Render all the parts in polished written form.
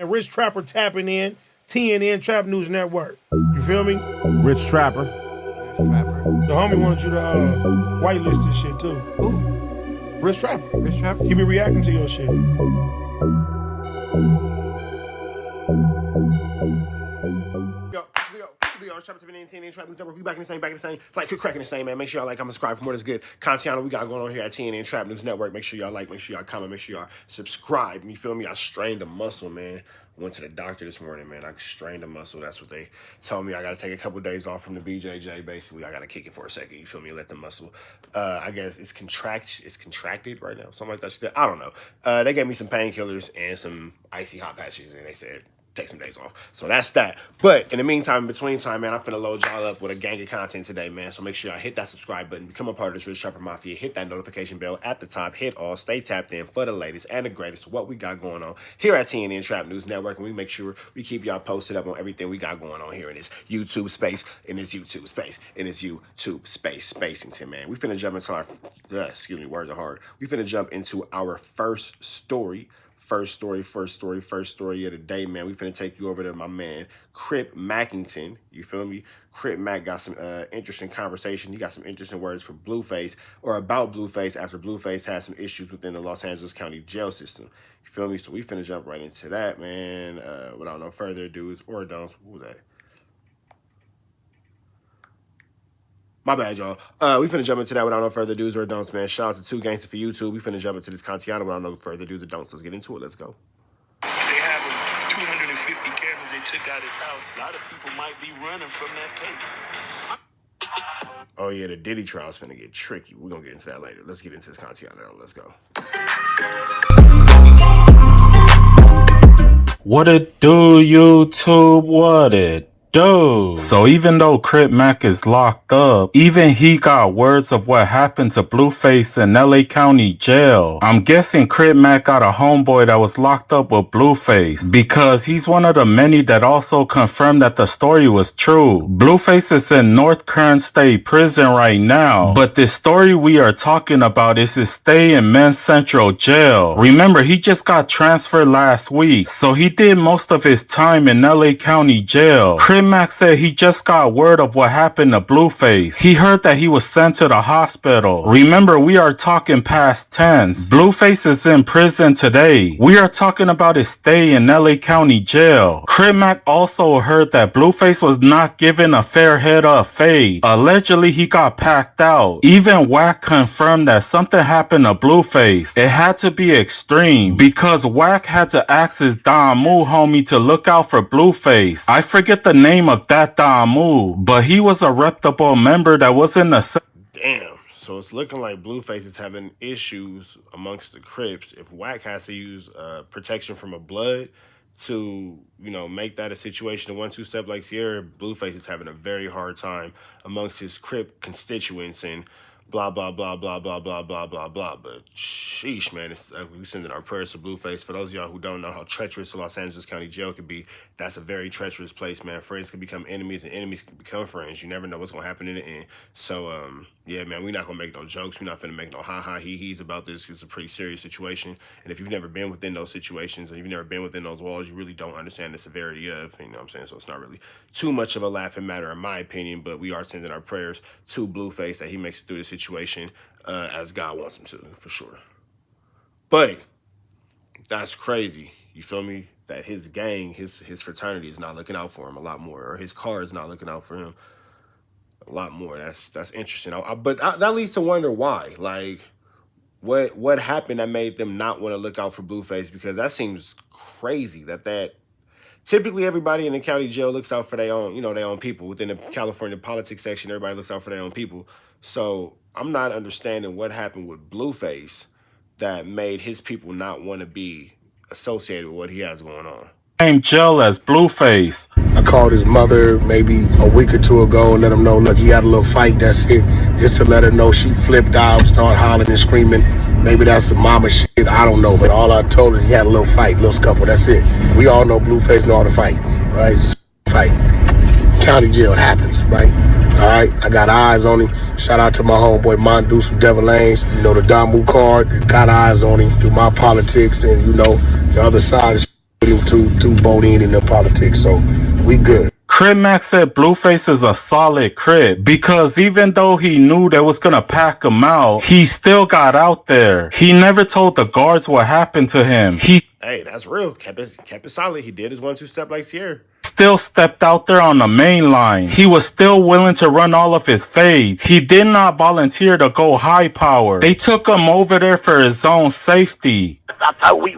And Rich Trapper tapping in, TNN Trap News Network. You feel me? Rich Trapper. The homie wanted you to whitelist this shit too. Who? Rich Trapper. Rich Trapper? He be reacting to your shit. We back in the same, like cracking the same, man. Make sure y'all like, comment, subscribe for more of this good content we got going on here at TNN Trap News Network. Make sure y'all like, make sure y'all comment, make sure y'all subscribe. You feel me? I strained a muscle, man. I went to the doctor this morning, man. I strained a muscle. That's what they told me. I got to take a couple of days off from the BJJ. Basically, I got to kick it for a second. You feel me? Let the muscle. I guess it's contracted right now. Something like that. I don't know. They gave me some painkillers and some icy hot patches, and they said take some days off. So that's that. But in the meantime, in between time, man, I'm finna load y'all up with a gang of content today, man. So make sure y'all hit that subscribe button, become a part of this Rich Trapper Mafia, hit that notification bell at the top, hit all, stay tapped in for the latest and the greatest what we got going on here at TNN Trap News Network. And we make sure we keep y'all posted up on everything we got going on here in this YouTube space, Spacington, man. We finna jump into our, words are hard. We finna jump into our first story. First story of the day, man. We finna take you over to my man, Crip Mackington. You feel me? Crip Mac got some interesting conversation. He got some interesting words for Blueface, or about Blueface, after Blueface had some issues within the Los Angeles County jail system. You feel me? So we finna jump right into that, man. Without no further ado or don'ts. What was that? My bad, y'all. We finna jump into that without no further do's or don'ts, man. Shout out to 2 Gangsters for YouTube. We finna jump into this content without no further do's or don'ts. Let's get into it. Let's go. They have 250 cameras they took out his house. A lot of people might be running from that paper. Oh, yeah, the Diddy trial's finna get tricky. We're gonna get into that later. Let's get into this content now. Let's go. What it do, YouTube? What it do? So even though Crip Mac is locked up, even he got words of what happened to Blueface in LA County jail. I'm guessing Crip Mac got a homeboy that was locked up with Blueface, because he's one of the many that also confirmed that the story was true. Blueface is in North Kern State Prison right now, but this story we are talking about is his stay in Men's Central Jail. Remember, he just got transferred last week, so he did most of his time in LA County jail. Crip Mac said he just got word of what happened to Blueface. He heard that he was sent to the hospital. Remember, we are talking past tense. Blueface is in prison today. We are talking about his stay in LA County jail. Crip Mac also heard that Blueface was not given a fair head of fade. Allegedly, he got packed out. Even Wack confirmed that something happened to Blueface. It had to be extreme, because Wack had to ask his Damu homie to look out for Blueface. I forget the name of that Damu, but he was a reputable member that was in the... Damn. So it's looking like Blueface is having issues amongst the Crips. If Wack has to use protection from a blood to, make that a situation, a 1-2 step like Sierra, Blueface is having a very hard time amongst his Crip constituents and blah, blah, blah, blah, blah, blah, blah, blah, blah. But sheesh, man, we sending our prayers to Blueface. For those of y'all who don't know how treacherous the Los Angeles County Jail could be, that's a very treacherous place, man. Friends can become enemies and enemies can become friends. You never know what's going to happen in the end. So, yeah, man, we're not going to make no jokes. We're not going to make no ha-ha, he-he's about this. It's a pretty serious situation. And if you've never been within those situations and you've never been within those walls, you really don't understand the severity of, you know what I'm saying? So it's not really too much of a laughing matter in my opinion, but we are sending our prayers to Blueface that he makes it through the situation as God wants him to, for sure. But that's crazy. You feel me? That his gang, his fraternity is not looking out for him a lot more, or his car is not looking out for him a lot more. That's interesting. But that leads to wonder why. Like, what happened that made them not want to look out for Blueface? Because that seems crazy. That typically everybody in the county jail looks out for their own, their own people. Within the California politics section, everybody looks out for their own people. So I'm not understanding what happened with Blueface that made his people not want to be associated with what he has going on. Same jail as Blueface. I called his mother maybe a week or 2 ago and let him know, look, he had a little fight, that's it. Just to let her know she flipped out, started hollering and screaming. Maybe that's some mama shit, I don't know. But all I told is he had a little fight, little scuffle, that's it. We all know Blueface know how to fight, right? Fight. County jail, it happens, right? All right, I got eyes on him. Shout out to my homeboy Mondoose from Devil Lanes. The Damu card, got eyes on him through my politics and, the other side is too bought in the politics, so we good. Crip Mac said Blueface is a solid Crip because even though he knew they was gonna pack him out, he still got out there. He never told the guards what happened to him. He Hey, that's real. Kept it solid. He did his 1-2 step like Sierra. still stepped out there on the main line. He was still willing to run all of his fades. He did not volunteer to go high power. They took him over there for his own safety.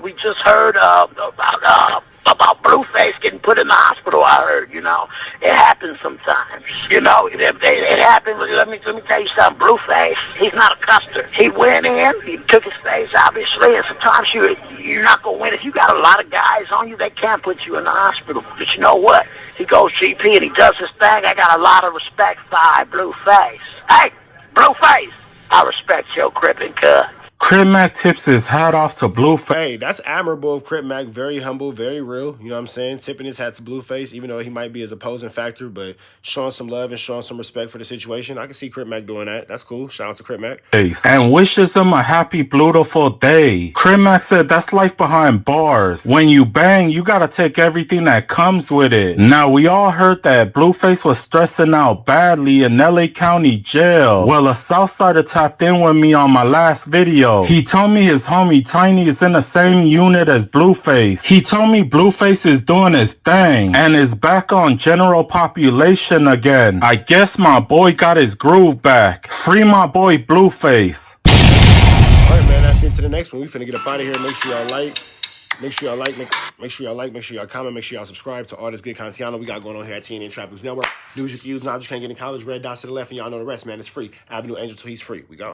We just heard about Blueface getting put in the hospital. I heard, it happens sometimes. It happens. Let me tell you something. Blueface, he's not a custer. He went in, he took his face, obviously, and sometimes you're not gonna win. If you got a lot of guys on you, they can't put you in the hospital. But you know what? He goes GP and he does his thing. I got a lot of respect for Blueface. Hey, Blueface, I respect your Crip and cut. Crip Mac tips his hat off to Blueface. Hey, that's admirable of Crip Mac. Very humble, very real. You know what I'm saying? Tipping his hat to Blueface, even though he might be his opposing factor, but showing some love and showing some respect for the situation. I can see Crip Mac doing that. That's cool. Shout out to Crip Mac. And wishes him a happy, beautiful day. Crip Mac said that's life behind bars. When you bang, you gotta take everything that comes with it. Now, we all heard that Blueface was stressing out badly in LA County Jail. Well, a Southsider tapped in with me on my last video. He told me his homie Tiny is in the same unit as Blueface. He told me Blueface is doing his thing and is back on general population again. I guess my boy got his groove back. Free my boy Blueface. Alright, man, that's it to the next one. We finna get up out of here. Make sure y'all like. Make sure y'all like, make sure y'all comment, make sure y'all subscribe to all this good content we got going on here at TNN Trap News Network. News you can use, knowledge you can't get in college, red dots to the left, and y'all know the rest, man. It's free. Avenue Angel till he's free. We go.